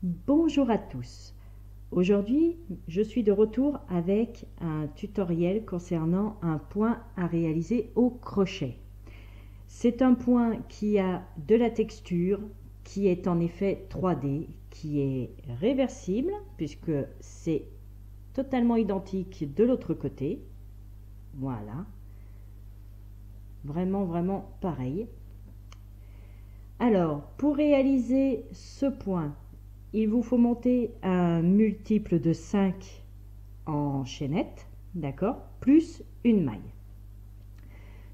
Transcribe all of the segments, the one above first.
Bonjour à tous. Aujourd'hui, je suis de retour avec un tutoriel concernant un point à réaliser au crochet. C'est un point qui a de la texture, qui est en effet 3D, qui est réversible puisque c'est totalement identique de l'autre côté. Voilà. Vraiment pareil. Alors, pour réaliser ce point, il vous faut monter un multiple de 5 en chaînette, d'accord, plus une maille.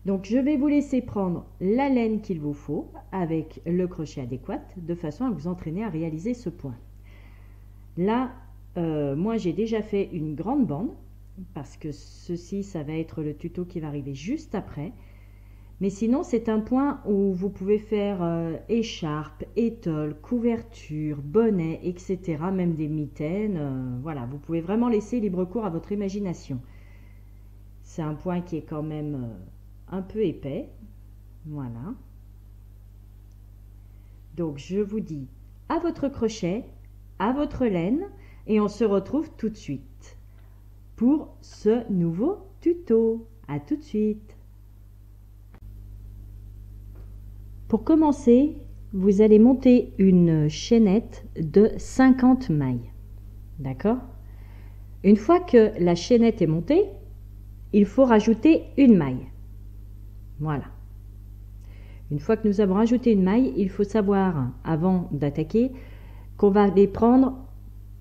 Donc je vais vous laisser prendre la laine qu'il vous faut avec le crochet adéquat de façon à vous entraîner à réaliser ce point. Là, moi j'ai déjà fait une grande bande parce que ceci, ça va être le tuto qui va arriver juste après. Mais sinon, c'est un point où vous pouvez faire écharpe, étole, couverture, bonnet, etc. Même des mitaines. Voilà, vous pouvez vraiment laisser libre cours à votre imagination. C'est un point qui est quand même un peu épais. Voilà. Donc, je vous dis à votre crochet, à votre laine, et on se retrouve tout de suite pour ce nouveau tuto. À tout de suite. Pour commencer, vous allez monter une chaînette de 50 mailles. D'accord? Une fois que la chaînette est montée, il faut rajouter une maille. Voilà. Une fois que nous avons rajouté une maille, il faut savoir, avant d'attaquer, qu'on va les prendre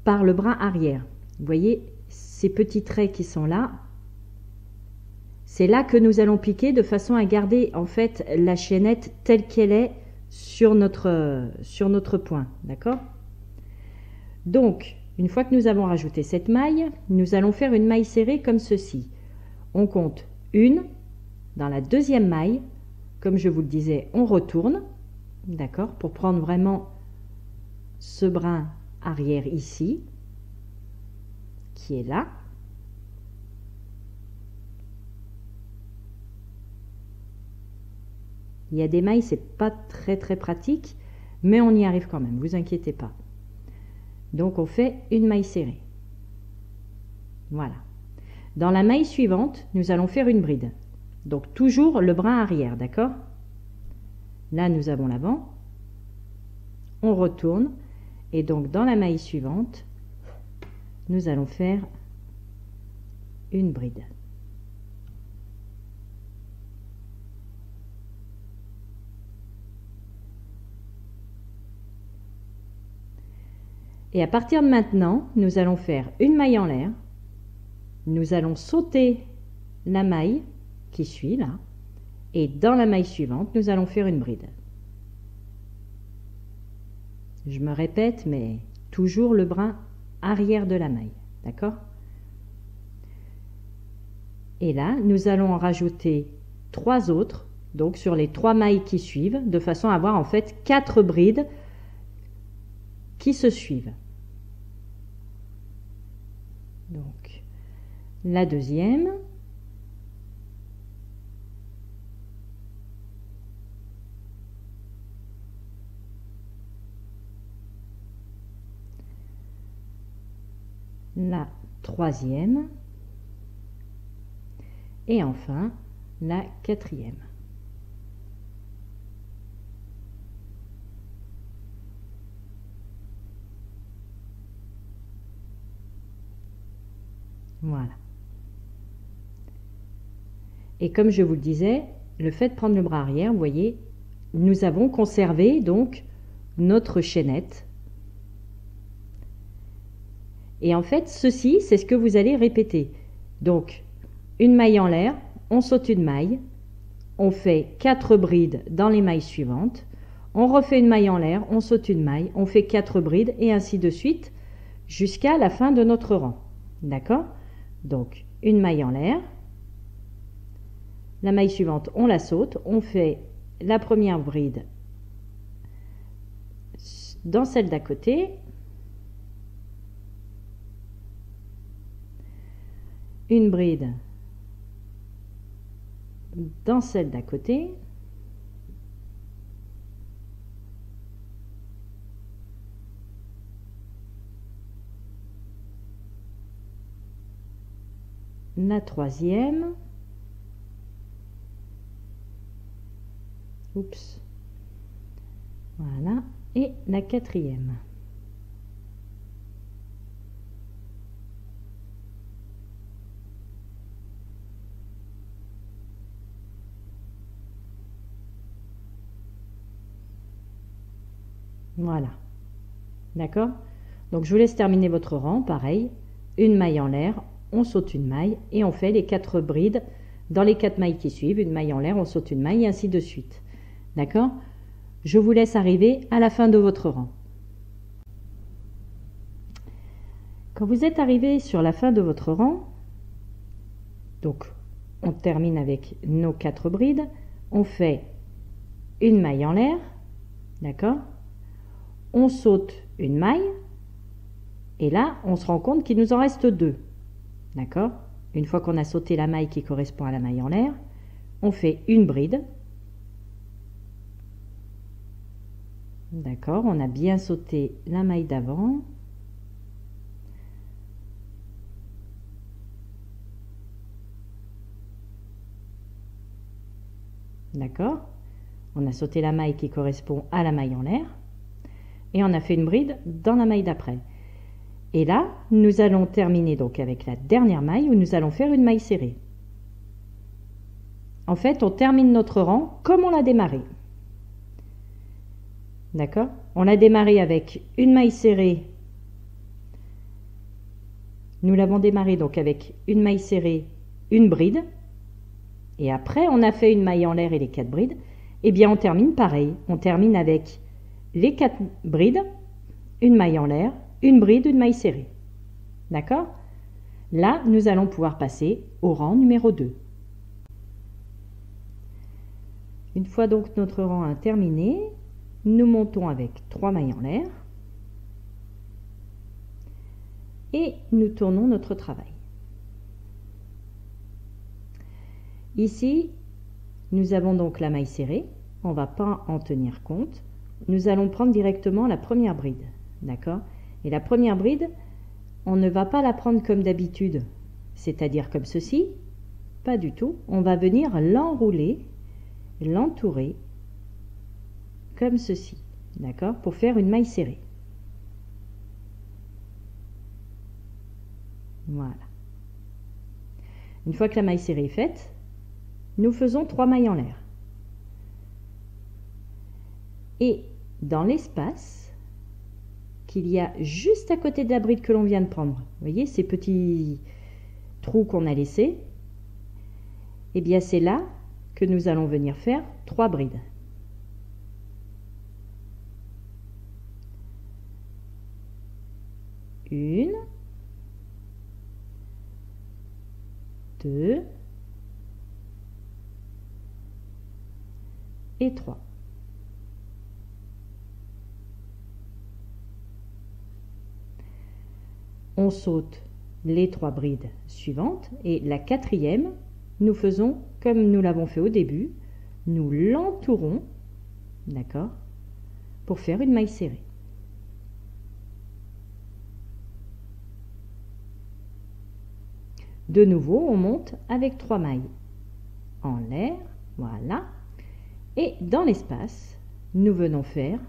par le bras arrière. Vous voyez, ces petits traits qui sont là, c'est là que nous allons piquer de façon à garder en fait la chaînette telle qu'elle est sur notre point. D'accord? Donc, une fois que nous avons rajouté cette maille, nous allons faire une maille serrée comme ceci. On compte une, dans la deuxième maille, comme je vous le disais, on retourne, d'accord, pour prendre vraiment ce brin arrière ici, qui est là. Il y a des mailles, c'est pas très pratique, mais on y arrive quand même, vous inquiétez pas. Donc on fait une maille serrée. Voilà. Dans la maille suivante, nous allons faire une bride. Donc toujours le brin arrière, d'accord? Là, nous avons l'avant. On retourne. Et donc dans la maille suivante, nous allons faire une bride. Et à partir de maintenant, nous allons faire une maille en l'air. Nous allons sauter la maille qui suit là. Et dans la maille suivante, nous allons faire une bride. Je me répète, mais toujours le brin arrière de la maille. D'accord? Et là, nous allons en rajouter 3 autres, donc sur les 3 mailles qui suivent, de façon à avoir en fait 4 brides qui se suivent. Donc, la deuxième. La troisième. Et enfin, la quatrième. Voilà. Et comme je vous le disais, le fait de prendre le bras arrière, vous voyez, nous avons conservé donc notre chaînette. Et en fait, ceci, c'est ce que vous allez répéter. Donc, une maille en l'air, on saute une maille, on fait 4 brides dans les mailles suivantes, on refait une maille en l'air, on saute une maille, on fait 4 brides et ainsi de suite jusqu'à la fin de notre rang. D'accord? Donc, une maille en l'air, la maille suivante, on la saute, on fait la première bride dans celle d'à côté, une bride dans celle d'à côté, la troisième. Oups. Voilà. Et la quatrième. Voilà. D'accord? Donc je vous laisse terminer votre rang, pareil. Une maille en l'air, on saute une maille et on fait les 4 brides. Dans les 4 mailles qui suivent, une maille en l'air, on saute une maille et ainsi de suite. D'accord? Je vous laisse arriver à la fin de votre rang. Quand vous êtes arrivé sur la fin de votre rang, donc on termine avec nos 4 brides, on fait une maille en l'air, d'accord? On saute une maille et là on se rend compte qu'il nous en reste 2, d'accord? Une fois qu'on a sauté la maille qui correspond à la maille en l'air, on fait une bride, d'accord? On a bien sauté la maille d'avant. D'accord? On a sauté la maille qui correspond à la maille en l'air et on a fait une bride dans la maille d'après. Et là, nous allons terminer donc avec la dernière maille où nous allons faire une maille serrée. En fait, on termine notre rang comme on l'a démarré. D'accord? On l'a démarré avec une maille serrée. Nous l'avons démarré donc avec une maille serrée, une bride. Et après, on a fait une maille en l'air et les 4 brides. Eh bien, on termine pareil. On termine avec les 4 brides, une maille en l'air, une bride, une maille serrée. D'accord? Là, nous allons pouvoir passer au rang numéro 2. Une fois donc notre rang terminé, nous montons avec 3 mailles en l'air et nous tournons notre travail. Ici, nous avons donc la maille serrée, on ne va pas en tenir compte. Nous allons prendre directement la première bride, d'accord? Et la première bride, on ne va pas la prendre comme d'habitude, c'est-à-dire comme ceci, pas du tout. On va venir l'enrouler, l'entourer, comme ceci, d'accord? Pour faire une maille serrée. Voilà. Une fois que la maille serrée est faite, nous faisons 3 mailles en l'air. Et dans l'espace qu'il y a juste à côté de la bride que l'on vient de prendre, vous voyez ces petits trous qu'on a laissés, et bien c'est là que nous allons venir faire 3 brides. Une, 2 et 3. On saute les 3 brides suivantes et la quatrième, nous faisons comme nous l'avons fait au début, nous l'entourons, d'accord, pour faire une maille serrée. De nouveau, on monte avec 3 mailles en l'air, voilà. Et dans l'espace, nous venons faire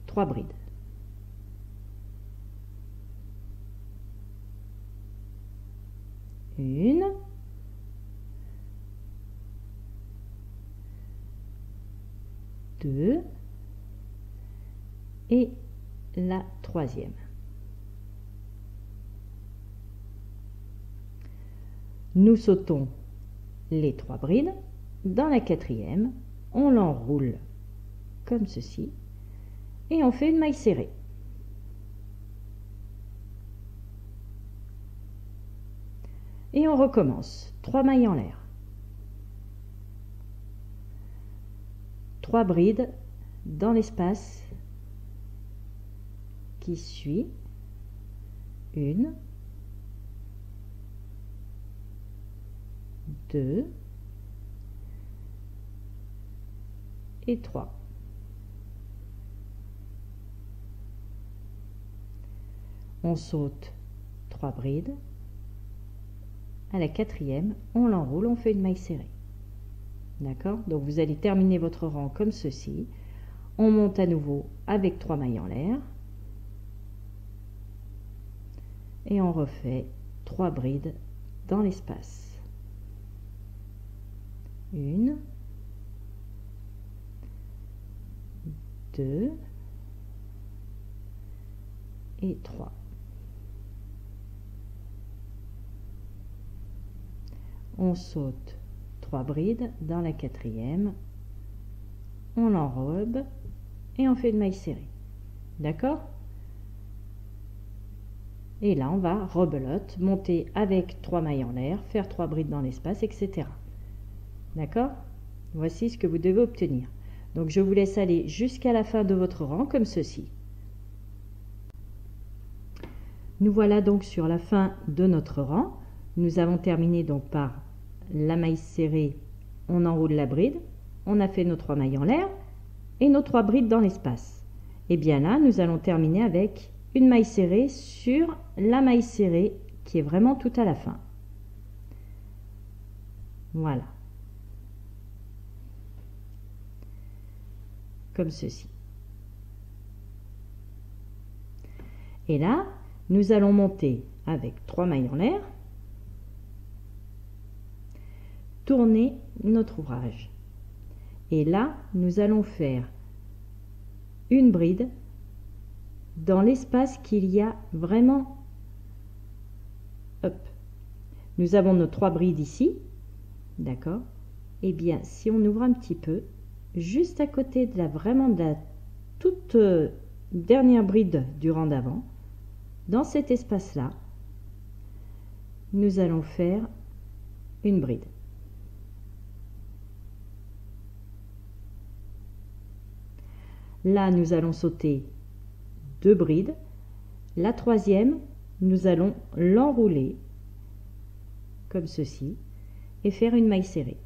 3 brides. Une, deux et la troisième. Nous sautons les 3 brides. Dans la quatrième, on l'enroule comme ceci et on fait une maille serrée. Et on recommence. 3 mailles en l'air. 3 brides dans l'espace qui suit. Une, 2 et 3. On saute 3 brides. à la quatrième, on l'enroule, on fait une maille serrée. D'accord? Donc vous allez terminer votre rang comme ceci. On monte à nouveau avec 3 mailles en l'air. Et on refait 3 brides dans l'espace. 1, 2 et 3. On saute 3 brides dans la quatrième, on l'enrobe et on fait une maille serrée. D'accord? Et là, on va rebelote, monter avec 3 mailles en l'air, faire 3 brides dans l'espace, etc. D'accord? Voici ce que vous devez obtenir. Donc, je vous laisse aller jusqu'à la fin de votre rang comme ceci. Nous voilà donc sur la fin de notre rang. Nous avons terminé donc par la maille serrée, on enroule la bride, on a fait nos 3 mailles en l'air et nos 3 brides dans l'espace. Et bien là, nous allons terminer avec une maille serrée sur la maille serrée qui est vraiment tout à la fin. Voilà. Comme ceci. Et là, nous allons monter avec 3 mailles en l'air, tourner notre ouvrage. Et là, nous allons faire une bride dans l'espace qu'il y a vraiment. Hop. Nous avons nos 3 brides ici. D'accord? Et bien, si on ouvre un petit peu, juste à côté de la toute dernière bride du rang d'avant, dans cet espace-là, nous allons faire une bride. Là, nous allons sauter 2 brides. La troisième, nous allons l'enrouler comme ceci et faire une maille serrée.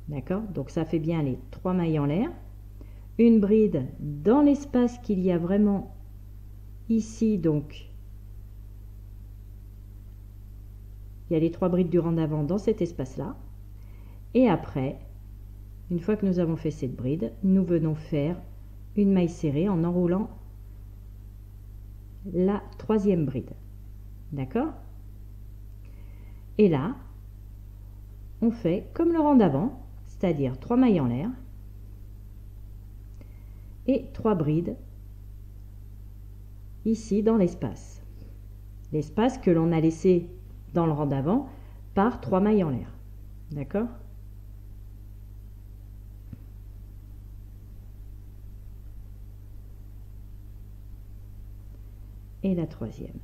D'accord? Donc ça fait bien les 3 mailles en l'air. Une bride dans l'espace qu'il y a vraiment ici, donc il y a les 3 brides du rang d'avant dans cet espace-là. Et après, une fois que nous avons fait cette bride, nous venons faire une maille serrée en enroulant la troisième bride. D'accord? Et là, on fait comme le rang d'avant, c'est-à-dire 3 mailles en l'air et 3 brides ici dans l'espace. L'espace que l'on a laissé dans le rang d'avant par 3 mailles en l'air. D'accord? Et la troisième.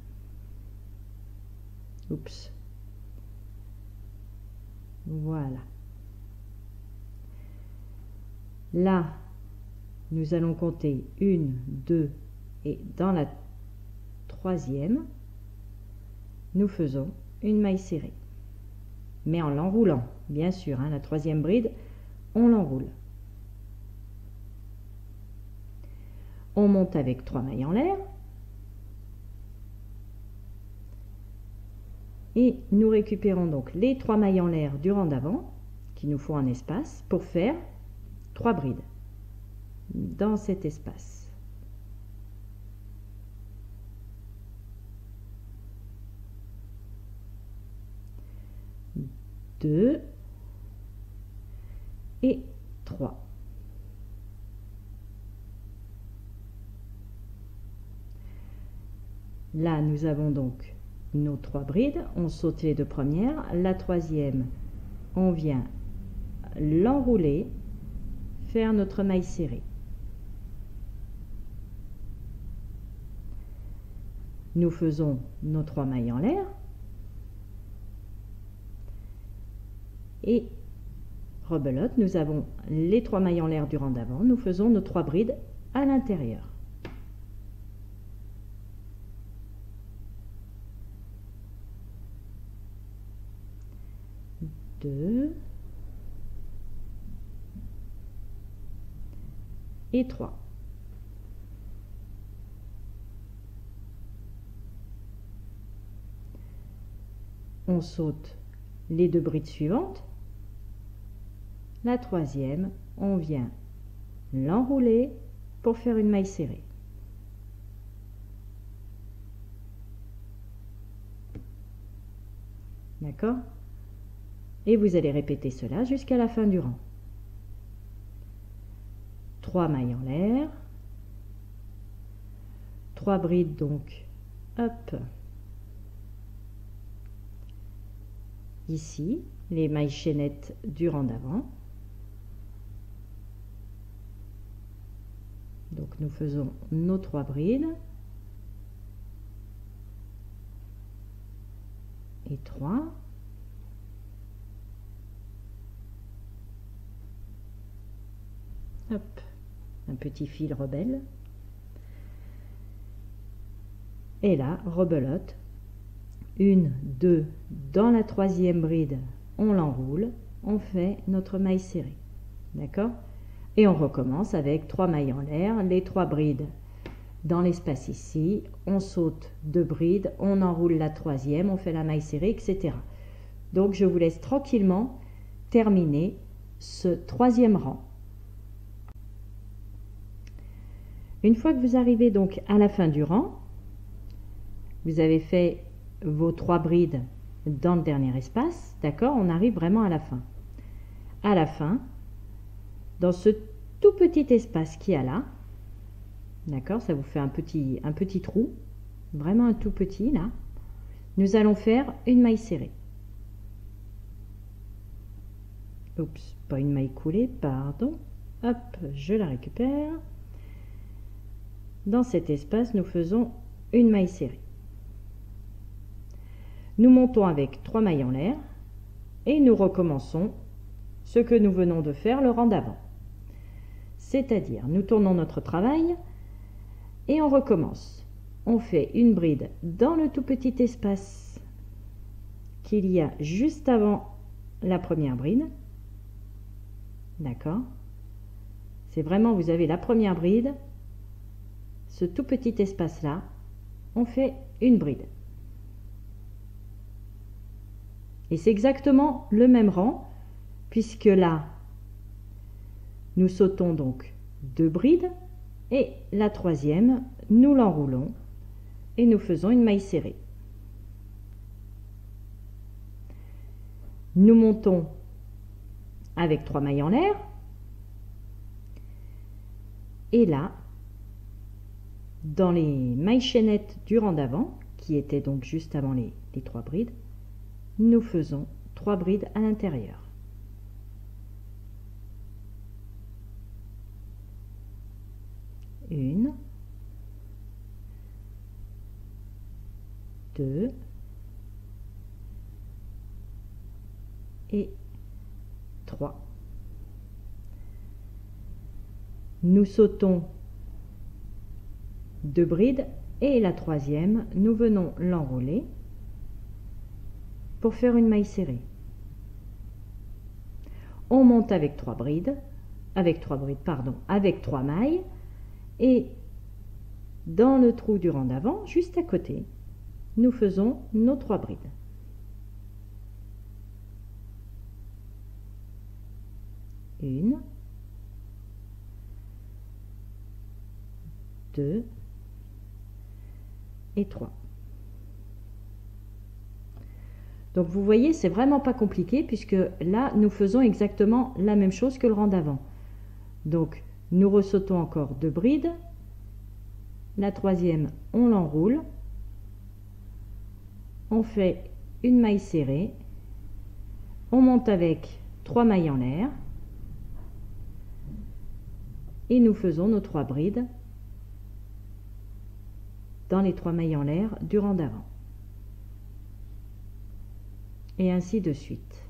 Oups. Voilà. Là, nous allons compter 1, 2 et dans la troisième, nous faisons une maille serrée. Mais en l'enroulant, bien sûr, hein, la troisième bride, on l'enroule. On monte avec 3 mailles en l'air. Et nous récupérons donc les 3 mailles en l'air du rang d'avant, qui nous font un espace, pour faire 3 brides dans cet espace. Deux et 3. Là, nous avons donc nos 3 brides, on saute les 2 premières, la troisième, on vient l'enrouler, faire notre maille serrée. Nous faisons nos 3 mailles en l'air et rebelote, nous avons les 3 mailles en l'air du rang d'avant, nous faisons nos 3 brides à l'intérieur. Deux et 3. on saute les 2 brides suivantes. La troisième, on vient l'enrouler pour faire une maille serrée. D'accord? Et vous allez répéter cela jusqu'à la fin du rang. 3 mailles en l'air, 3 brides donc, hop, ici, les mailles chaînettes du rang d'avant. Donc nous faisons nos 3 brides et 3. Hop, un petit fil rebelle. Et là, rebelote. 1, 2, dans la troisième bride, on l'enroule, on fait notre maille serrée. D'accord? Et on recommence avec 3 mailles en l'air, les 3 brides dans l'espace ici, on saute 2 brides, on enroule la troisième, on fait la maille serrée, etc. Donc je vous laisse tranquillement terminer ce 3e rang. Une fois que vous arrivez donc à la fin du rang, vous avez fait vos 3 brides dans le dernier espace, d'accord? On arrive vraiment à la fin. À la fin, dans ce tout petit espace qu'il y a là, d'accord, ça vous fait un petit trou, vraiment un tout petit là, nous allons faire une maille serrée. Oups, pas une maille coulée, pardon. Hop, je la récupère. Dans cet espace, nous faisons une maille serrée. Nous montons avec 3 mailles en l'air et nous recommençons ce que nous venons de faire le rang d'avant. C'est-à-dire, nous tournons notre travail et on recommence. On fait une bride dans le tout petit espace qu'il y a juste avant la première bride. D'accord? C'est vraiment, vous avez la première bride, ce tout petit espace-là, on fait une bride. Et c'est exactement le même rang, puisque là, nous sautons donc 2 brides, et la troisième, nous l'enroulons, et nous faisons une maille serrée. Nous montons avec 3 mailles en l'air, et là, dans les mailles chaînettes du rang d'avant, qui étaient donc juste avant les 3 brides, nous faisons 3 brides à l'intérieur. Une, 2 et 3. Nous sautons 2 brides et la troisième, nous venons l'enrouler pour faire une maille serrée. On monte avec 3 brides, avec 3 mailles, et dans le trou du rang d'avant, juste à côté, nous faisons nos 3 brides. Une, 2 et 3. Donc vous voyez, c'est vraiment pas compliqué puisque là, nous faisons exactement la même chose que le rang d'avant. Donc, nous ressautons encore 2 brides. La troisième, on l'enroule. On fait une maille serrée. On monte avec 3 mailles en l'air. Et nous faisons nos 3 brides dans les 3 mailles en l'air du rang d'avant. Et ainsi de suite.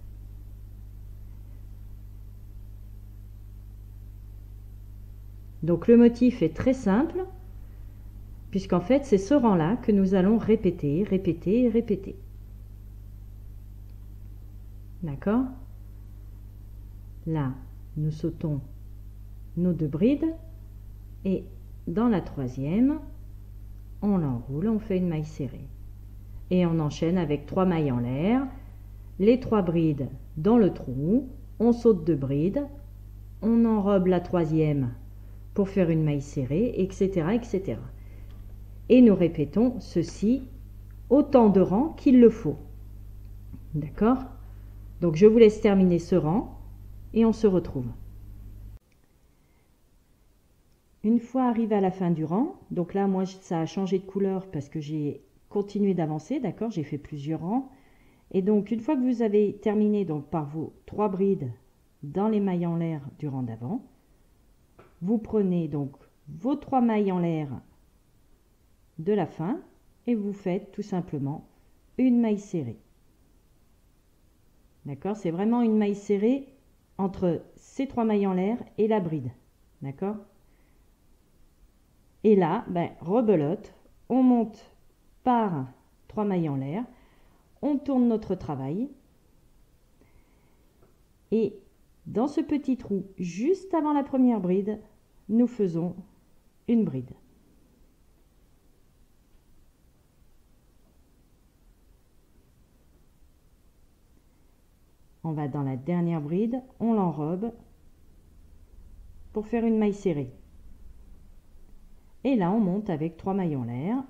Donc le motif est très simple, puisqu'en fait c'est ce rang-là que nous allons répéter, répéter et répéter. D'accord? Là, nous sautons nos 2 brides et dans la troisième, on l'enroule, on fait une maille serrée. et on enchaîne avec 3 mailles en l'air, les 3 brides dans le trou, on saute 2 brides, on enrobe la 3e pour faire une maille serrée, etc., etc. Et nous répétons ceci autant de rangs qu'il le faut. D'accord? Donc je vous laisse terminer ce rang et on se retrouve. Une fois arrivé à la fin du rang, donc là moi ça a changé de couleur parce que j'ai continué d'avancer, d'accord? J'ai fait plusieurs rangs. Et donc une fois que vous avez terminé donc par vos 3 brides dans les mailles en l'air du rang d'avant, vous prenez donc vos 3 mailles en l'air de la fin et vous faites tout simplement une maille serrée. D'accord? C'est vraiment une maille serrée entre ces 3 mailles en l'air et la bride. D'accord? Et là, rebelote, on monte par 3 mailles en l'air, on tourne notre travail et dans ce petit trou, juste avant la première bride, nous faisons une bride. On va dans la dernière bride, on l'enrobe pour faire une maille serrée. Et là, on monte avec 3 mailles en l'air.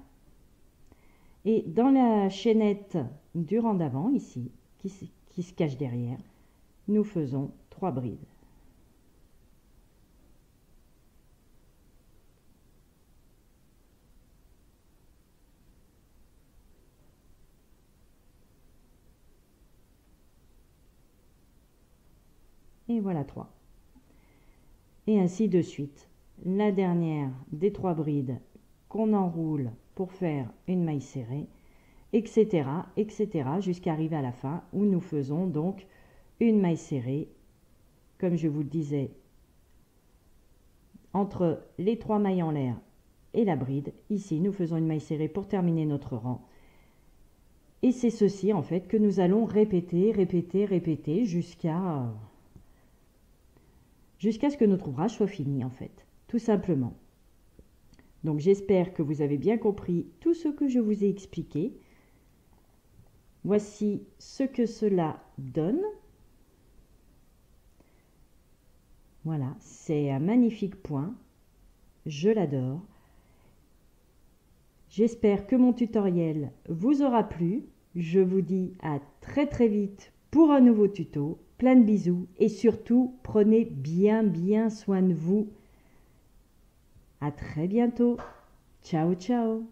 Et dans la chaînette du rang d'avant, ici, qui se cache derrière, nous faisons 3 brides. Et voilà 3. Et ainsi de suite. La dernière des 3 brides qu'on enroule pour faire une maille serrée, etc., etc., jusqu'à arriver à la fin où nous faisons donc une maille serrée, comme je vous le disais, entre les 3 mailles en l'air et la bride. Ici, nous faisons une maille serrée pour terminer notre rang. Et c'est ceci, en fait, que nous allons répéter, répéter, répéter jusqu'à ce que notre ouvrage soit fini, en fait, tout simplement. Donc j'espère que vous avez bien compris tout ce que je vous ai expliqué. Voici ce que cela donne. Voilà, c'est un magnifique point. Je l'adore. J'espère que mon tutoriel vous aura plu. Je vous dis à très très vite pour un nouveau tuto. Plein de bisous et surtout prenez bien soin de vous. À très bientôt. Ciao ciao.